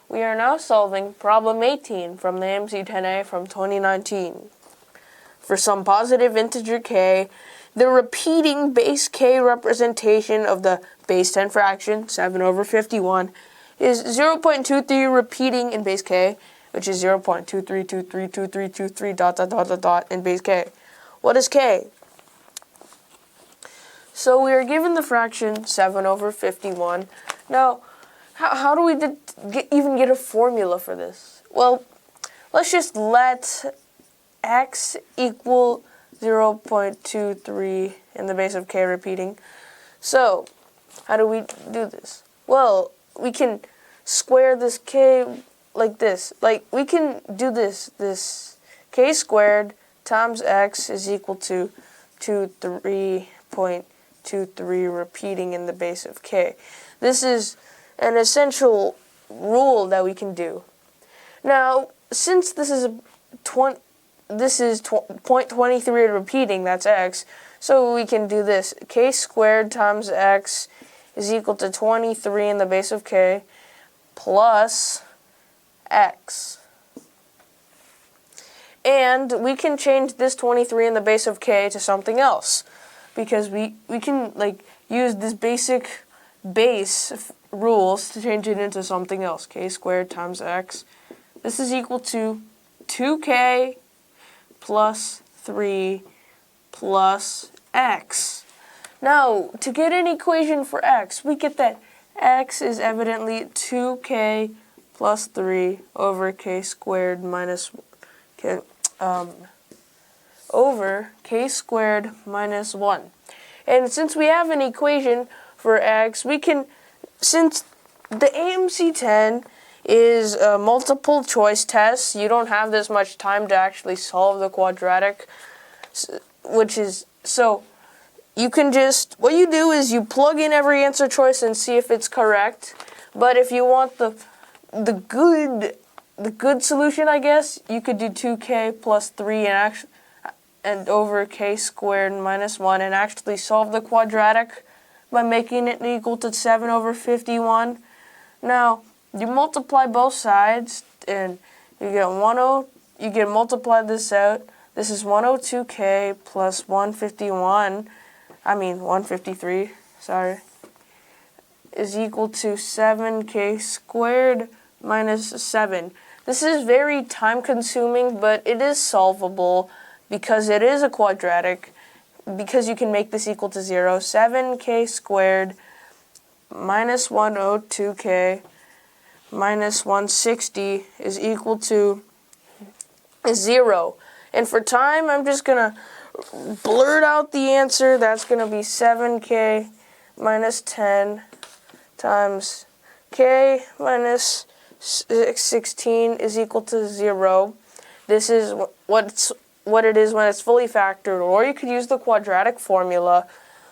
We are now solving problem 18 from the MC10A from 2019. For some positive integer k, the repeating base k representation of the base 10 fraction, 7 over 51, is 0.23 repeating in base k, which is 0.23232323 ... in base k. What is k? So we are given the fraction 7 over 51. Now, how do we even get a formula for this? Well, let's just let x equal 0.23 in the base of k repeating. So, how do we do this? Well, we can square this k like this. Like, we can do this k squared times x is equal to 3.23 repeating in the base of k. This is an essential rule that we can do. Now, since this is 0.23 repeating, that's x, so we can do this. K squared times x is equal to 23 in the base of k plus x. And we can change this 23 in the base of k to something else, because we can use this basic base rules to change it into something else. K squared times x. This is equal to 2k plus 3 plus x. Now, to get an equation for x, we get that x is evidently 2k plus 3 over k squared minus k, over k squared minus 1. And since we have an equation for x, we can, since the AMC10 is a multiple choice test, you don't have this much time to actually solve the quadratic, so you can just, what you do is you plug in every answer choice and see if it's correct. But if you want the good solution, I guess, you could do 2k plus 3 and over k squared minus 1 and actually solve the quadratic by making it equal to 7 over 51. Now, you multiply both sides and you get multiply this out. This is 102k plus 153, is equal to 7k squared minus 7. This is very time consuming, but it is solvable because it is a quadratic, because you can make this equal to 0. 7k squared minus 102k minus 160 is equal to 0. And for time, I'm just going to blurt out the answer. That's going to be 7k minus 10 times k minus 16 is equal to 0. This is what it is when it's fully factored. Or you could use the quadratic formula.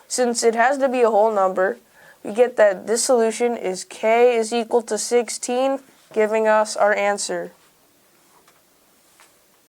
Since it has to be a whole number, we get that this solution is k is equal to 16, giving us our answer.